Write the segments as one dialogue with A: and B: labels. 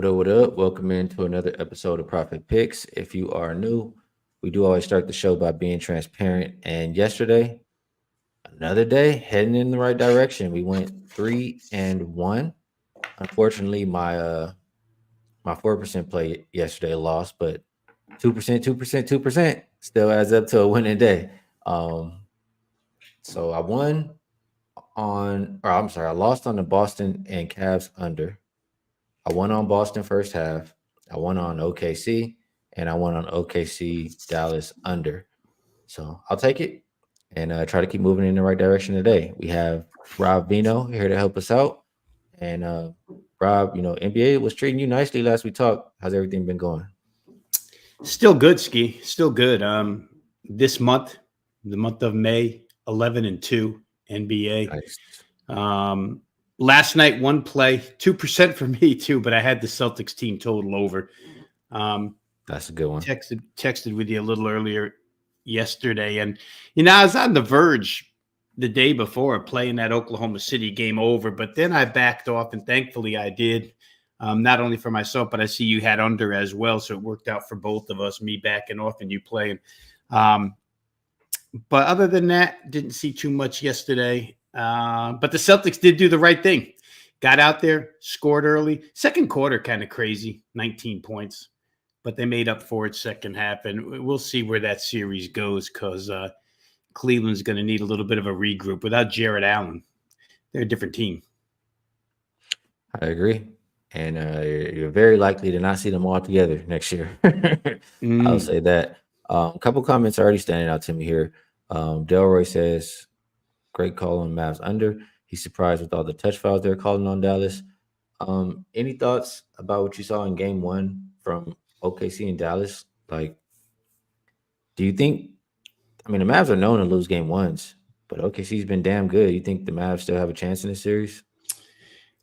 A: up, what up? Welcome into another episode of Profit Picks. If you are new, we do always start the show by being transparent. And yesterday, another day heading in the right direction. We went 3-1. Unfortunately, my 4% play yesterday lost, but 2%, 2%, 2% still adds up to a winning day. So I won I lost on the Boston and Cavs under. I won on Boston first half. I won on OKC, and I won on OKC Dallas under. So I'll take it and try to keep moving in the right direction today. We have Rob Vino here to help us out. And Rob, NBA was treating you nicely last we talked. How's everything been going?
B: Still good, Skee. Still good. This month, the month of May, 11-2 NBA.
A: Nice.
B: Last night, one play, 2% for me too, but I had the Celtics team total over.
A: That's a good one.
B: Texted with you a little earlier yesterday, and I was on the verge the day before playing that Oklahoma City game over, but then I backed off, and thankfully I did. Not only for myself, but I see you had under as well, so it worked out for both of us. Me backing off and you playing. But other than that, didn't see too much yesterday. But the Celtics did do the right thing. Got out there, scored early. Second quarter, kind of crazy, 19 points. But they made up for it second half. And we'll see where that series goes because Cleveland's going to need a little bit of a regroup. Without Jared Allen, they're a different team.
A: I agree. And you're very likely to not see them all together next year. I'll say that. A couple comments already standing out to me here. Delroy says, great call on Mavs under. He's surprised with all the touch fouls they're calling on Dallas. Any thoughts about what you saw in game one from OKC and Dallas? Like, do you think, the Mavs are known to lose game ones, but OKC's been damn good. You think the Mavs still have a chance in this series?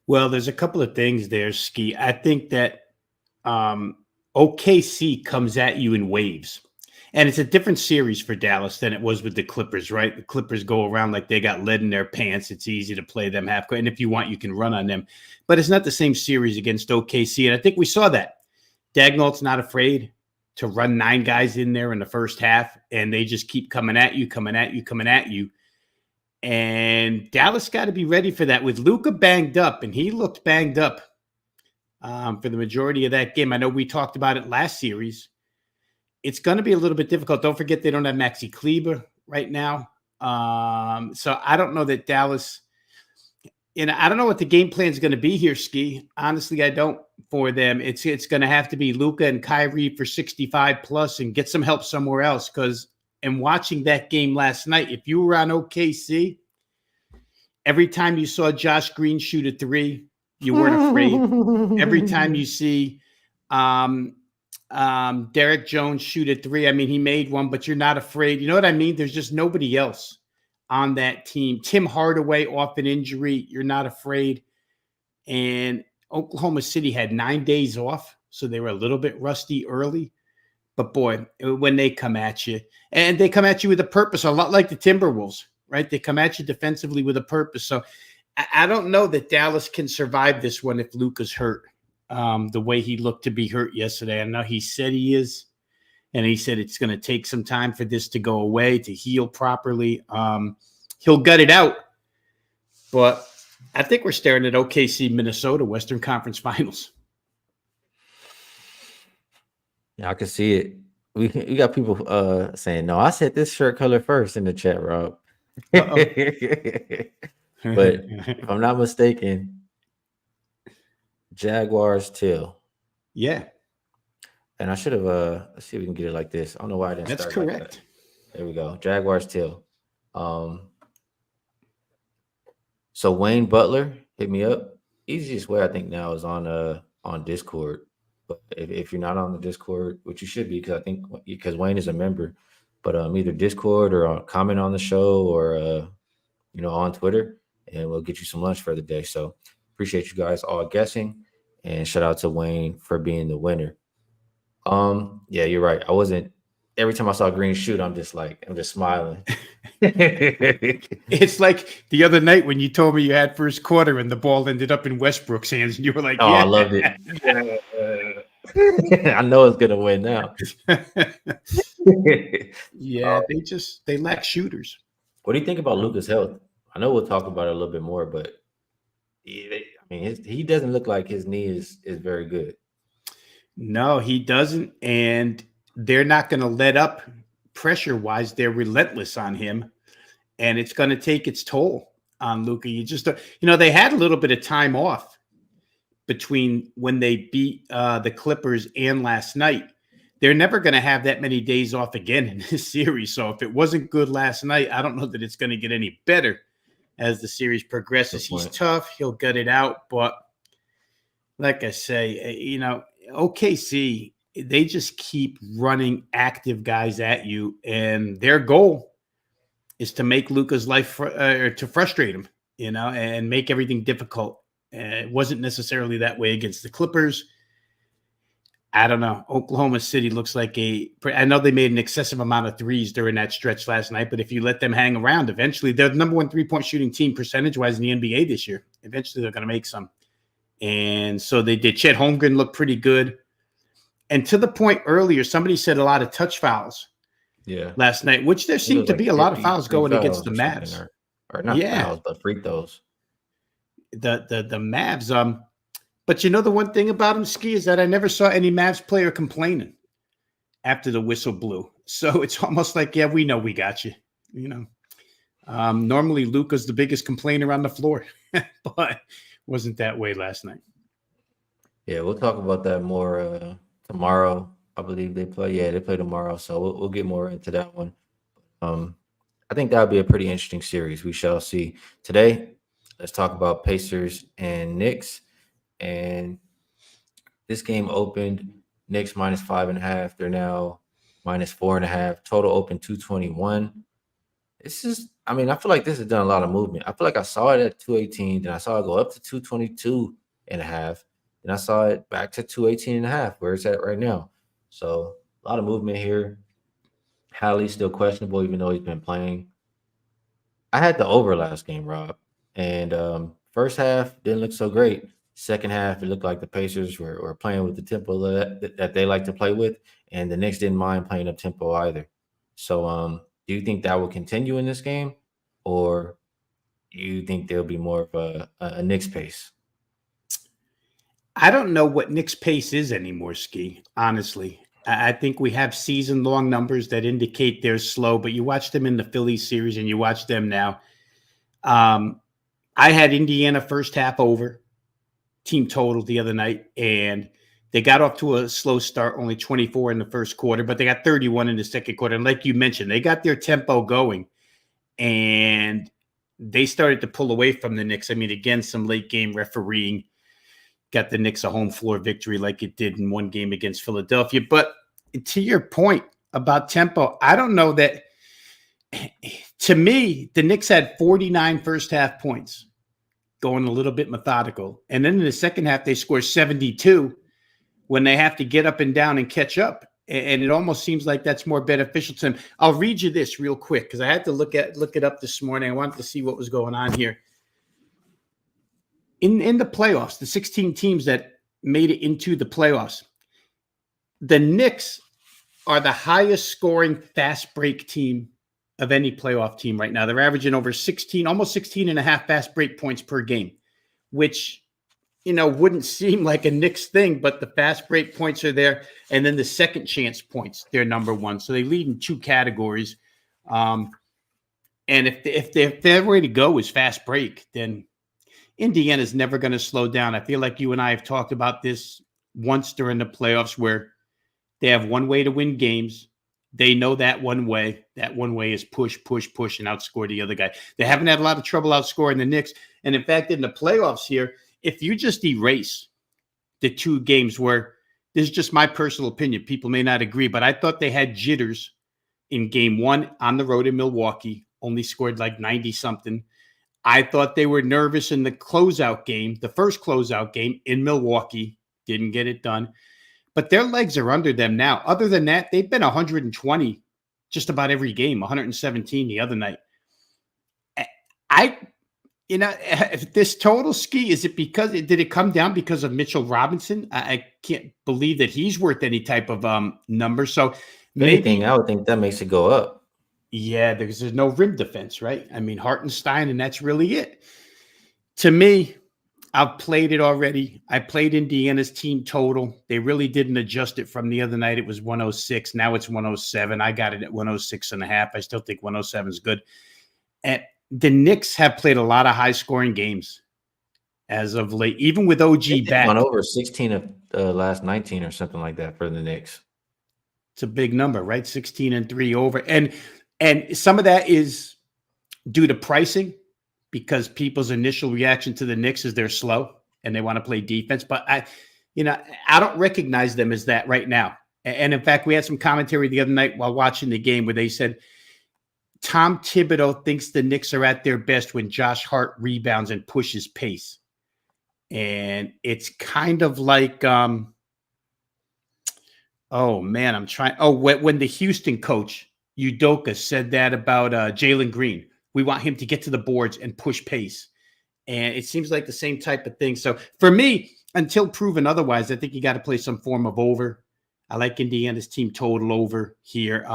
B: Well, there's a couple of things there, Skee. I think that OKC comes at you in waves. And it's a different series for Dallas than it was with the Clippers, right? The Clippers go around like they got lead in their pants. It's easy to play them half court. And if you want, you can run on them. But it's not the same series against OKC. And I think we saw that. Dagnall's not afraid to run 9 guys in there in the first half. And they just keep coming at you, coming at you, coming at you. And Dallas got to be ready for that. With Luka banged up, and he looked banged up for the majority of that game. I know we talked about it last series. It's going to be a little bit difficult. Don't forget they don't have Maxi Kleber right now. So I don't know that Dallas – I don't know what the game plan is going to be here, Skee. Honestly, I don't for them. It's going to have to be Luka and Kyrie for 65+ and get some help somewhere else because – and watching that game last night, if you were on OKC, every time you saw Josh Green shoot a 3, you weren't afraid. Every time you see Derek Jones shoot a 3, he made one, but you're not afraid. You know what I mean? There's just nobody else on that team. Tim Hardaway off an injury, you're not afraid. And Oklahoma City had 9 days off, so they were a little bit rusty early. But boy, when they come at you, and they come at you with a purpose, a lot like the Timberwolves, right? They come at you defensively with a purpose. So I don't know that Dallas can survive this one if Luka's hurt the way he looked to be hurt yesterday. I know he said he is, and he said it's going to take some time for this to go away, to heal properly. He'll gut it out. But I think we're staring at OKC, Minnesota, Western Conference Finals.
A: Yeah, I can see it. We got people saying, no, I said this shirt color first in the chat, Rob. But if I'm not mistaken, Jaguars teal.
B: Yeah.
A: And I should have, let's see if we can get it like this. I don't know why I didn't
B: That's
A: start
B: correct.
A: Like that. There we go. Jaguars teal. So Wayne Butler hit me up. Easiest way I think now is on Discord. But if you're not on the Discord, which you should be, because Wayne is a member, but either Discord or comment on the show or on Twitter, and we'll get you some lunch for the day. So appreciate you guys all guessing, and shout out to Wayne for being the winner. Yeah, you're right. I wasn't. Every time I saw Green shoot, I'm just smiling.
B: It's like the other night when you told me you had first quarter and the ball ended up in Westbrook's hands, and you were like,
A: "Oh,
B: yeah.
A: I loved it." I know it's gonna win now.
B: Yeah, they lack shooters.
A: What do you think about Luka's health? I know we'll talk about it a little bit more, but I mean, he doesn't look like his knee is very good.
B: No, he doesn't, and they're not going to let up pressure wise. They're relentless on him, and it's going to take its toll on Luka. They had a little bit of time off between when they beat the Clippers and last night. They're never going to have that many days off again in this series. So if it wasn't good last night, I don't know that it's going to get any better as the series progresses. He's tough. He'll get it out. But like I say, OKC, they just keep running active guys at you. And their goal is to make Luka's life or to frustrate him, and make everything difficult. It wasn't necessarily that way against the Clippers. I don't know. Oklahoma City looks like I know they made an excessive amount of threes during that stretch last night, but if you let them hang around, eventually they're the number one three-point shooting team percentage-wise in the NBA this year. Eventually they're going to make some. And so they did. Chet Holmgren looked pretty good. And to the point earlier, somebody said a lot of touch fouls last night, which there seemed to be a lot of fouls going against the Mavs.
A: Or not fouls, but free throws.
B: The Mavs, but the one thing about him, Skee, is that I never saw any Mavs player complaining after the whistle blew. So it's almost like, yeah, we know we got you. Normally Luka's the biggest complainer on the floor, but wasn't that way last night.
A: Yeah, we'll talk about that more tomorrow. I believe they play. Yeah, they play tomorrow, so we'll get more into that one. I think that'll be a pretty interesting series. We shall see. Today, let's talk about Pacers and Knicks. And this game opened Knicks minus 5.5. They're now minus 4.5. Total open 221. I feel like this has done a lot of movement. I feel like I saw it at 218, then I saw it go up to 222.5. Then I saw it back to 218.5, where it's at right now. So a lot of movement here. Hallie's still questionable, even though he's been playing. I had the over last game, Rob. And first half didn't look so great. Second half, it looked like the Pacers were playing with the tempo that they like to play with, and the Knicks didn't mind playing up tempo either. So, do you think that will continue in this game, or do you think there'll be more of a Knicks pace?
B: I don't know what Knicks pace is anymore, Skee, honestly. I think we have season-long numbers that indicate they're slow, but you watch them in the Phillies series and you watch them now. I had Indiana first half over team total the other night, and they got off to a slow start, only 24 in the first quarter, but they got 31 in the second quarter. And like you mentioned, they got their tempo going, and they started to pull away from the Knicks. I mean, again, some late game refereeing got the Knicks a home floor victory like it did in one game against Philadelphia. But to your point about tempo, I don't know that. To me, the Knicks had 49 first half points, going a little bit methodical. And then in the second half, they score 72 when they have to get up and down and catch up. And it almost seems like that's more beneficial to them. I'll read you this real quick because I had to look it up this morning. I wanted to see what was going on here. In the playoffs, the 16 teams that made it into the playoffs, the Knicks are the highest scoring fast break team of any playoff team right now. They're averaging over 16, almost 16 and a half fast break points per game, which, wouldn't seem like a Knicks thing, but the fast break points are there. And then the second chance points, they're number one. So they lead in two categories. And if their way to go is fast break, then Indiana's never going to slow down. I feel like you and I have talked about this once during the playoffs where they have one way to win games. They know that one way. That one way is push, push, push, and outscore the other guy. They haven't had a lot of trouble outscoring the Knicks. And in fact, in the playoffs here, if you just erase the two games where, this is just my personal opinion, people may not agree, but I thought they had jitters in game one on the road in Milwaukee, only scored like 90-something. I thought they were nervous in the closeout game, the first closeout game in Milwaukee, didn't get it done. But their legs are under them now. Other than that, they've been 120 just about every game, 117 the other night. This total Skee, is it did it come down because of Mitchell Robinson? I can't believe that he's worth any type of number. So
A: If anything,
B: maybe,
A: I would think that makes it go up.
B: yeah, because there's no rim defense, right? I mean, Hartenstein, and that's really it. To me, I've played it already. I played Indiana's team total. They really didn't adjust it from the other night. It was 106. Now it's 107. I got it at 106.5. I still think 107 is good. And the Knicks have played a lot of high-scoring games as of late, even with OG
A: They've
B: back.
A: won over 16 of the last 19 or something like that for the Knicks.
B: It's a big number, right? 16-3 over. And some of that is due to pricing, because people's initial reaction to the Knicks is they're slow and they want to play defense. But I don't recognize them as that right now. And in fact, we had some commentary the other night while watching the game where they said Tom Thibodeau thinks the Knicks are at their best when Josh Hart rebounds and pushes pace. And it's kind of like, when the Houston coach, Udoka, said that about Jalen Green. We want him to get to the boards and push pace. And it seems like the same type of thing. So for me, until proven otherwise, I think you got to play some form of over. I like Indiana's team total over here.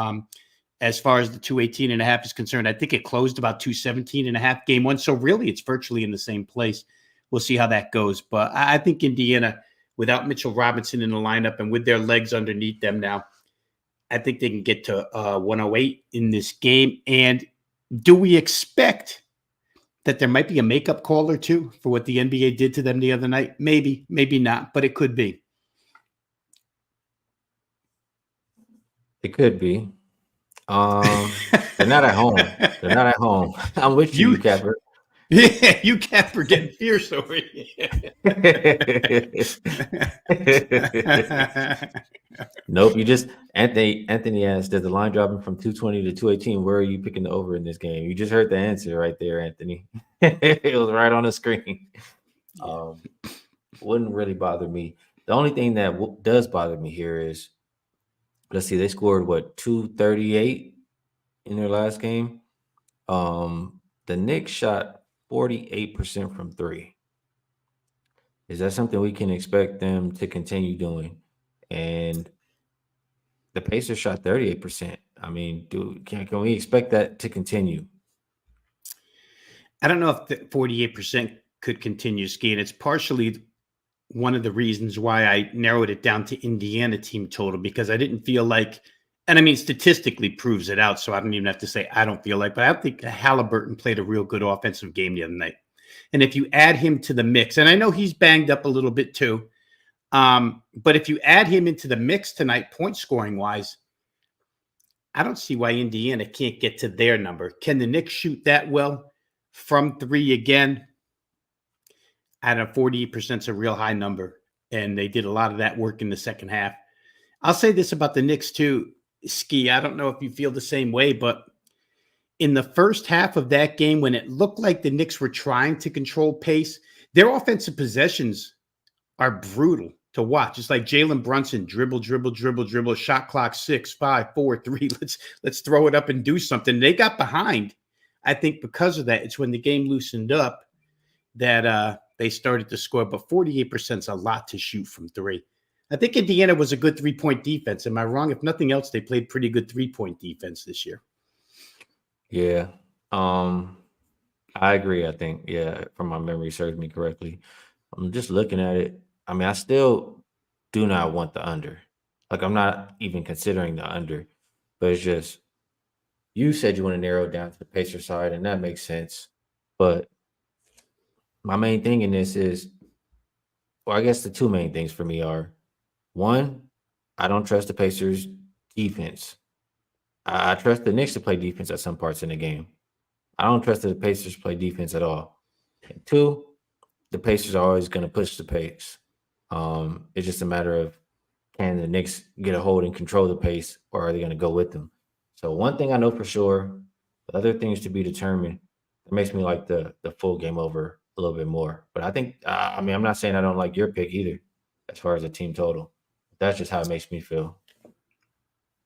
B: As far as the 218.5 is concerned, I think it closed about 217.5 game one. So really, it's virtually in the same place. We'll see how that goes. But I think Indiana, without Mitchell Robinson in the lineup and with their legs underneath them now, I think they can get to 108 in this game. And do we expect that there might be a makeup call or two for what the NBA did to them the other night? Maybe, maybe not, but it could be.
A: It could be. They're not at home. They're not at home. I'm with you, Capper.
B: Yeah, you Capper getting fierce over here.
A: Nope. You just Anthony asked, does the line dropping from 220 to 218? Where are you picking the over in this game? You just heard the answer right there, Anthony. It was right on the screen. Wouldn't really bother me. The only thing that does bother me here is, let's see, they scored 238 in their last game. The Knicks shot 48% from three. Is that something we can expect them to continue doing? And the Pacers shot 38%. I mean, can we expect that to continue?
B: I don't know if the 48% could continue, Skee, and it's partially one of the reasons why I narrowed it down to Indiana team total, because I didn't feel like, and I mean, statistically proves it out, so I don't even have to say I don't feel like, but I don't think Halliburton played a real good offensive game the other night. And if you add him to the mix, and I know he's banged up a little bit too, but if you add him into the mix tonight, point scoring wise, I don't see why Indiana can't get to their number. Can the Knicks shoot that well from three again? At a 48% is a real high number, and they did a lot of that work in the second half. I'll say this about the Knicks too, Skee. I don't know if you feel the same way, but in the first half of that game, when it looked like the Knicks were trying to control pace, their offensive possessions are brutal to watch. It's like Jalen Brunson, dribble, shot clock 6, 5, 4, 3. Let's throw it up and do something. They got behind. I think because of that, it's when the game loosened up that they started to score, but 48% is a lot to shoot from three. I think Indiana was a good three-point defense. Am I wrong? If nothing else, they played pretty good three-point defense this year.
A: Yeah. I agree. I think, yeah, from my memory serves me correctly. I'm just looking at it. I mean, I still do not want the under. Like, I'm not even considering the under, but it's just, you said you want to narrow it down to the Pacer side, and that makes sense. But my main thing in this is, well, I guess the two main things for me are, one, I don't trust the Pacers defense. I trust the Knicks to play defense at some parts in the game. I don't trust that the Pacers play defense at all. And two, the Pacers are always going to push the pace. It's just a matter of, can the Knicks get a hold and control the pace, or are they going to go with them? So one thing I know for sure, the other things to be determined. It makes me like the full game over a little bit more. But I think, I mean, I'm not saying I don't like your pick either as far as the team total. That's just how it makes me feel.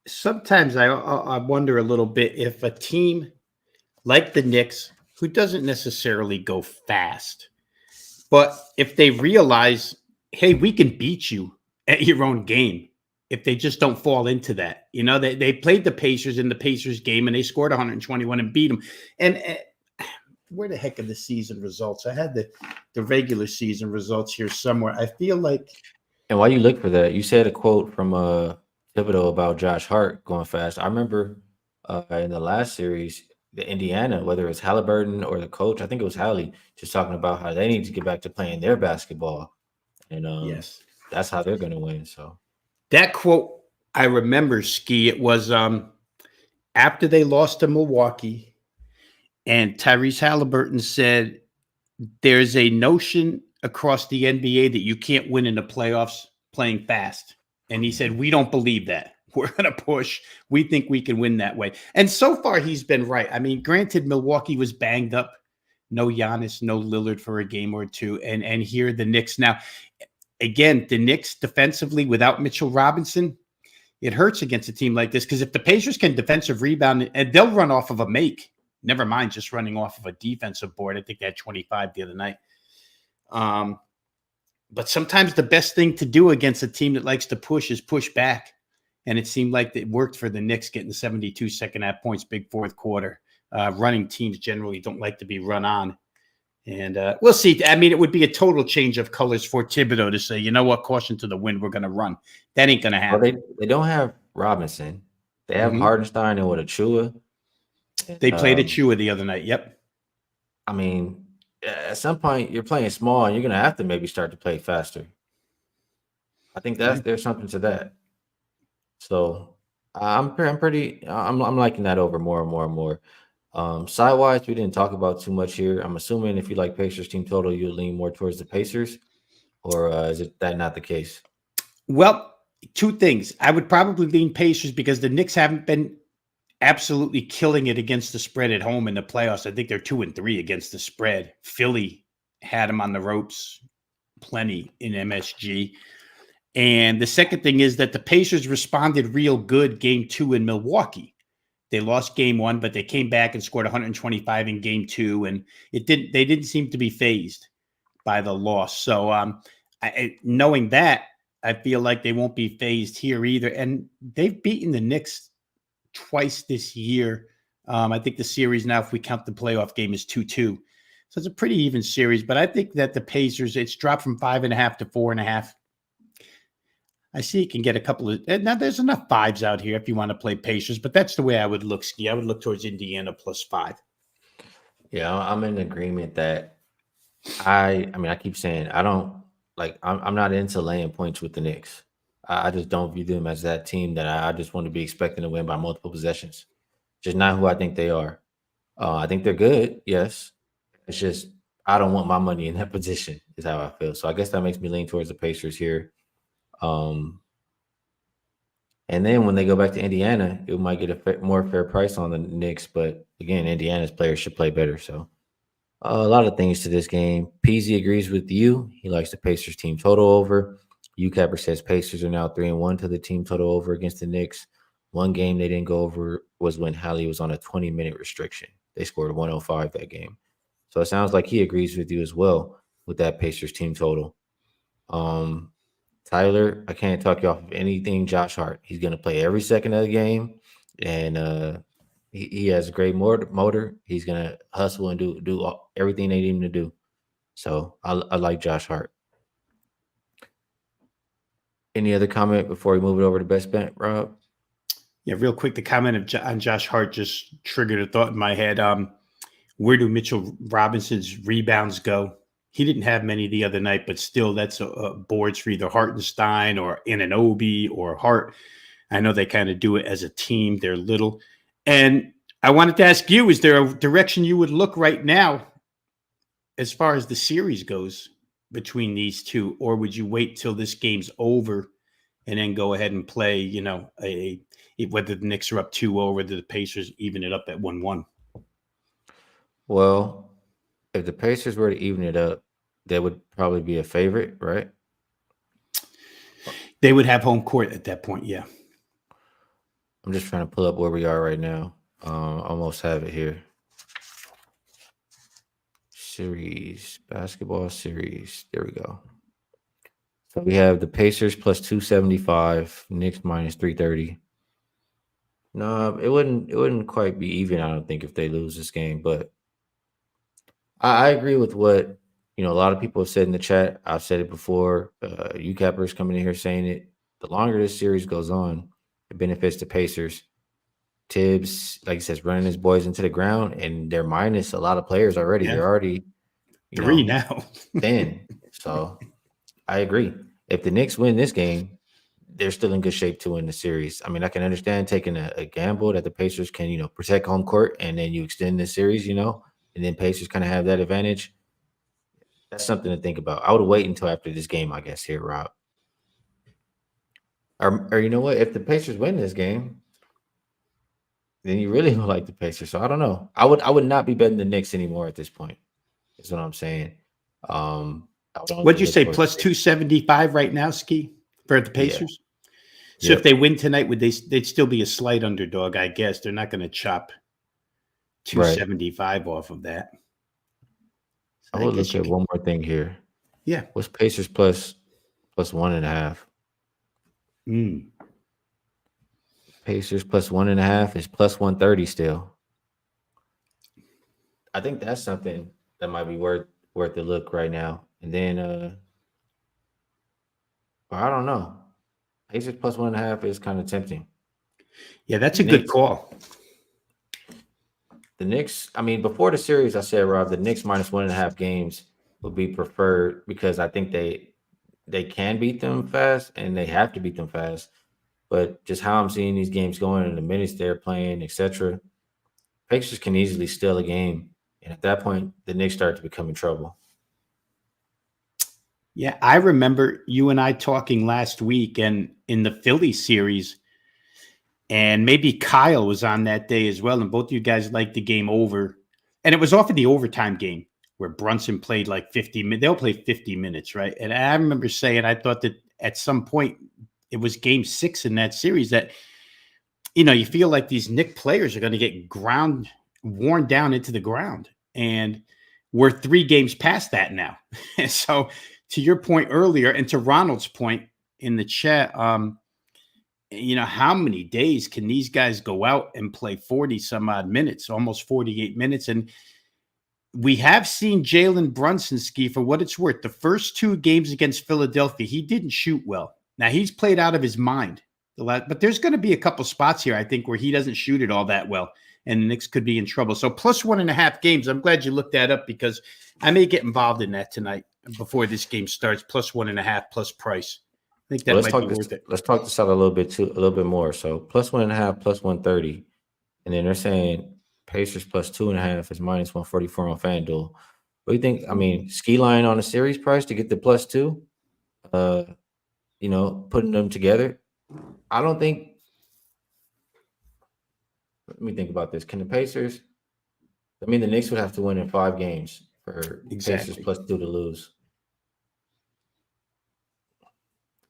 B: Sometimes I wonder a little bit if a team like the Knicks, who doesn't necessarily go fast. But if they realize, hey, we can beat you at your own game, if they just don't fall into that. They played the Pacers in the Pacers game and they scored 121 and beat them. And where the heck are the season results? I had the regular season results here somewhere. I feel like.
A: And while you look for that, you said a quote from Thibodeau about Josh Hart going fast. I remember in the last series, the Indiana, whether it was Halliburton or the coach, I think it was Hallie, just talking about how they need to get back to playing their basketball. And
B: Yes,
A: that's how they're going to win. So
B: that quote, I remember, Skee. It was after they lost to Milwaukee, and Tyrese Halliburton said, there's a notion across the NBA that you can't win in the playoffs playing fast. And he said, we don't believe that. We're going to push. We think we can win that way. And so far, he's been right. I mean, granted, Milwaukee was banged up. No Giannis, no Lillard for a game or two. And here the Knicks. Now, again, the Knicks defensively without Mitchell Robinson, it hurts against a team like this because if the Pacers can defensive rebound, and they'll run off of a make. Never mind just running off of a defensive board. I think they had 25 the other night. But sometimes the best thing to do against a team that likes to push is push back. And it seemed like it worked for the Knicks getting 72 second half points, big fourth quarter. Running teams generally don't like to be run on. And we'll see. I mean, it would be a total change of colors for Thibodeau to say, you know what, caution to the wind, we're going to run. That ain't going to happen.
A: Well, they don't have Robinson. They have Hardenstein and Achua.
B: They played Achua the other night. Yep.
A: I mean, at some point you're playing small and you're going to have to maybe start to play faster. I think there's something to that. So I'm liking that over more and more and more. Sidewise, we didn't talk about too much here. I'm assuming if you like Pacers team total, you lean more towards the Pacers, or is that not the case?
B: Well, two things. I would probably lean Pacers because the Knicks haven't been absolutely killing it against the spread at home in the playoffs. I think they're 2-3 against the spread. Philly had them on the ropes plenty in MSG. And the second thing is that the Pacers responded real good game 2 in Milwaukee. They lost game 1, but they came back and scored 125 in game 2. And they didn't seem to be fazed by the loss. So knowing that, I feel like they won't be fazed here either. And they've beaten the Knicks twice this year. I think the series now, if we count the playoff game, is 2-2. So it's a pretty even series. But I think that the Pacers, it's dropped from 5.5 to 4.5. I see it can get a couple of. Now there's enough 5s out here if you want to play Pacers, but that's the way I would look, Skee. I would look towards Indiana +5.
A: Yeah, I'm in agreement that I mean, I keep saying I don't like. I'm not into laying points with the Knicks. I just don't view them as that team that I just want to be expecting to win by multiple possessions. Just not who I think they are. I think they're good, yes. It's just I don't want my money in that position. Is how I feel. So I guess that makes me lean towards the Pacers here. And then when they go back to Indiana, it might get a more fair price on the Knicks. But again, Indiana's players should play better. So a lot of things to this game. Peasy agrees with you. He likes the Pacers team total over. UCapper says Pacers are now 3-1 to the team total over against the Knicks. One game they didn't go over was when Hallie was on a 20-minute restriction. They scored 105 that game. So it sounds like he agrees with you as well with that Pacers team total. Tyler, I can't talk you off of anything Josh Hart. He's going to play every second of the game, and he has a great motor. He's going to hustle and do everything they need him to do. So I like Josh Hart. Any other comment before we move it over to best bet, Rob?
B: Yeah, real quick, the comment on Josh Hart just triggered a thought in my head. Where do Mitchell Robinson's rebounds go? He didn't have many the other night, but still, that's a boards for either Hartenstein or Anunoby or Hart. I know they kind of do it as a team. They're little. And I wanted to ask you, is there a direction you would look right now as far as the series goes between these two? Or would you wait till this game's over and then go ahead and play, whether the Knicks are up 2-0 or whether the Pacers even it up at 1-1?
A: Well, if the Pacers were to even it up, they would probably be a favorite, right?
B: They would have home court at that point, yeah.
A: I'm just trying to pull up where we are right now. Almost have it here. basketball series. There we go. So we have the Pacers plus 275, Knicks minus 330. No, it wouldn't quite be even, I don't think, if they lose this game, but I agree with what a lot of people have said in the chat. I've said it before. UCappers coming in here saying it. The longer this series goes on, it benefits the Pacers. Tibbs, like he says, running his boys into the ground, and they're minus a lot of players already.
B: Yeah.
A: They're already,
B: Three now.
A: thin. So I agree. If the Knicks win this game, they're still in good shape to win the series. I mean, I can understand taking a gamble that the Pacers can, protect home court and then you extend the series, and then Pacers kind of have that advantage. That's something to think about. I would wait until after this game, I guess, here, Rob. Or you know what? If the Pacers win this game, then you really don't like the Pacers. So I don't know. I would not be betting the Knicks anymore at this point. Is what I'm saying. I would only
B: What'd you
A: look
B: say?
A: towards
B: Plus 275 right now, Skee, for the
A: yeah.
B: Pacers? So if they win tonight, they'd still be a slight underdog, I guess. They're not going to chop 275 off of that.
A: So I would look at one more thing here.
B: Yeah.
A: What's Pacers plus 1.5? Pacers plus 1.5 is plus 130 still. I think that's something that might be worth a look right now. And then I don't know. Pacers plus 1.5 is kind of tempting.
B: Yeah, that's a good call.
A: The Knicks, I mean, before the series, I said, Rob, the Knicks minus 1.5 games would be preferred because I think they can beat them fast and they have to beat them fast. But just how I'm seeing these games going and the minutes they're playing, etc., Pacers can easily steal a game. And at that point, the Knicks start to become in trouble.
B: Yeah, I remember you and I talking last week and in the Philly series, and maybe Kyle was on that day as well, and both of you guys liked the game over. And it was off of the overtime game where Brunson played like 50 minutes. They'll play 50 minutes, right? And I remember saying I thought that at some point it was game 6 in that series that, you feel like these Knicks players are going to get worn down into the ground. And we're 3 games past that now. So to your point earlier and to Ronald's point in the chat, how many days can these guys go out and play 40 some odd minutes, almost 48 minutes? And we have seen Jalen Brunson, Skee, for what it's worth. The first 2 games against Philadelphia, he didn't shoot well. Now he's played out of his mind. But there's going to be a couple spots here, I think, where he doesn't shoot it all that well. And the Knicks could be in trouble. So plus 1.5 games. I'm glad you looked that up because I may get involved in that tonight before this game starts. Plus 1.5 plus price. I think that might be worth it.
A: Let's talk this out a little bit more. So plus 1.5 plus 130. And then they're saying Pacers plus 2.5 is minus 144 on FanDuel. What do you think? I mean, Skee line on a series price to get the plus 2, putting them together. I don't think. Let me think about this. Can the Pacers? I mean, the Knicks would have to win in 5 games for Pacers plus 2 to lose.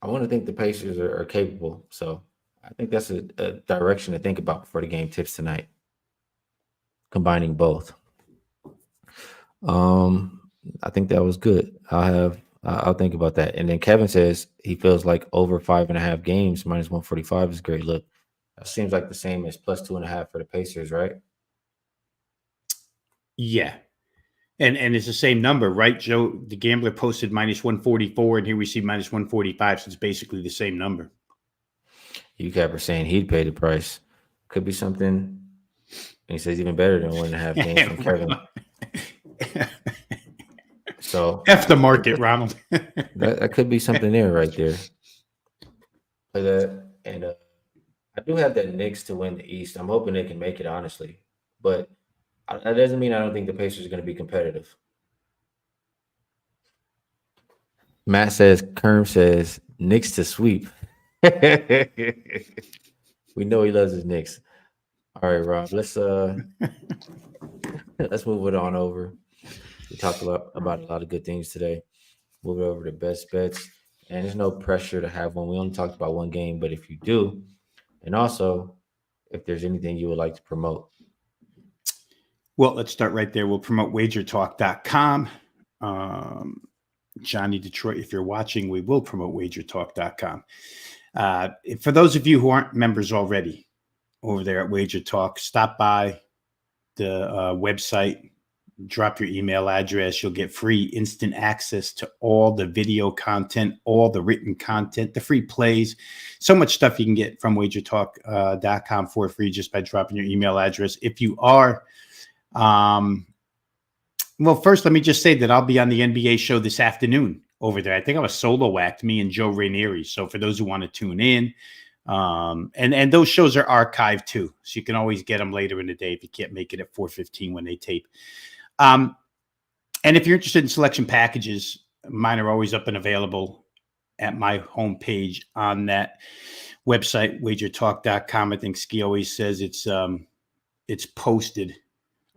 A: I want to think the Pacers are capable. So I think that's a direction to think about before the game tips tonight. Combining both. I think that was good. I'll think about that. And then Kevin says he feels like over 5.5 games minus 145 is a great look. That seems like the same as plus 2.5 for the Pacers, right?
B: Yeah. And it's the same number, right? Joe, the gambler posted minus 144, and here we see minus 145. So it's basically the same number.
A: UCap are saying he'd pay the price. Could be something. And he says even better than 1.5 games from Kevin. So
B: F the market, Ronald.
A: that could be something there right there. Play that. And I do have that Knicks to win the East. I'm hoping they can make it, honestly. But that doesn't mean I don't think the Pacers are going to be competitive. Matt says, Kerm says, Knicks to sweep. We know he loves his Knicks. All right, Rob, let's move it on over. We talked about a lot of good things today. Move it over to best bets. And there's no pressure to have one. We only talked about one game, but if you do, and also if there's anything you would like to promote.
B: Well, let's start right there. We'll promote wagertalk.com. Johnny Detroit, if you're watching, we will promote wagertalk.com. For those of you who aren't members already over there at Wager Talk, stop by the website, drop your email address. You'll get free instant access to all the video content, all the written content, the free plays, so much stuff you can get from wagertalk.com for free just by dropping your email address. If you are, well, first, let me just say that I'll be on the NBA show this afternoon over there. I think I'm a solo act, me and Joe Rainieri. So for those who want to tune in, and those shows are archived too, so you can always get them later in the day if you can't make it at 4:15 when they tape. And if you're interested in selection packages, mine are always up and available at my homepage on that website, wagertalk.com. I think Skee always says it's posted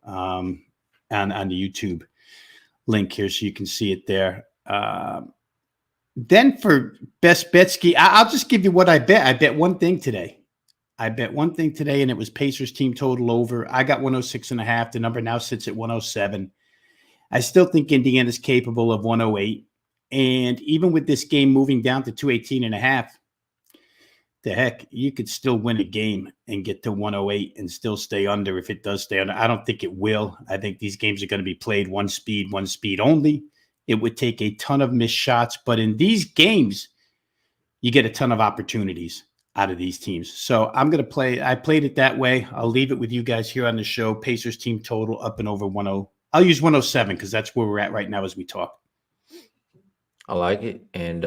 B: on the YouTube link here, so you can see it there. Then for best bet, Skee, I'll just give you what I bet. I bet one thing today. And it was Pacers team total over. I got 106.5. The number now sits at 107. I still think Indiana's capable of 108. And even with this game moving down to 218.5, the heck, you could still win a game and get to 108 and still stay under if it does stay under. I don't think it will. I think these games are going to be played one speed only. It would take a ton of missed shots, but in these games, you get a ton of opportunities out of these teams. So I'm going to play. I played it that way. I'll leave it with you guys here on the show. Pacers team total up and over 10. I'll use 107 because that's where we're at right now as we talk.
A: I like it. And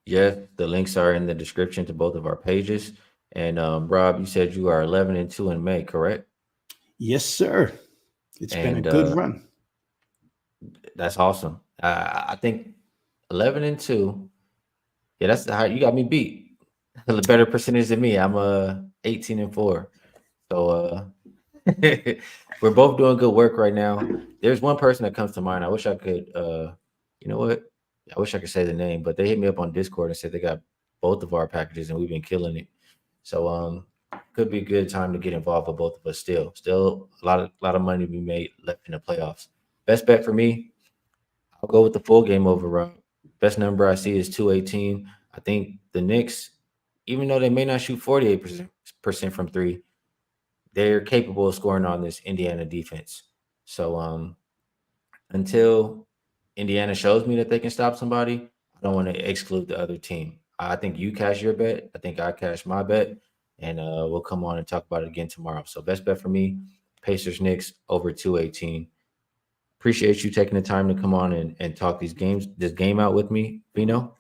A: yeah, the links are in the description to both of our pages. And Rob, you said you are 11-2 in May, correct?
B: Yes, sir. It's been a good run.
A: That's awesome. I think 11-2. Yeah, that's how you got me beat. A better percentage than me. I'm 18-4. So we're both doing good work right now. There's one person that comes to mind. I wish I could. You know what? I wish I could say the name, but they hit me up on Discord and said they got both of our packages and we've been killing it. So could be a good time to get involved with both of us. Still a lot of money to be made left in the playoffs. Best bet for me, I'll go with the full game over, Rob. Best number I see is 218. I think the Knicks, even though they may not shoot 48% from three, they're capable of scoring on this Indiana defense. So until Indiana shows me that they can stop somebody, I don't want to exclude the other team. I think you cash your bet. I think I cash my bet. And we'll come on and talk about it again tomorrow. So best bet for me, Pacers Knicks over 218. Appreciate you taking the time to come on and talk this game out with me, Vino.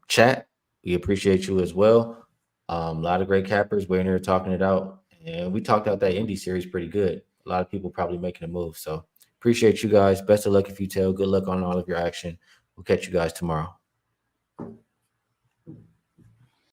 A: Chat, we appreciate you as well. A lot of great cappers. We're in here talking it out. And we talked out that Indy series pretty good. A lot of people probably making a move. So appreciate you guys. Best of luck if you tell. Good luck on all of your action. We'll catch you guys tomorrow.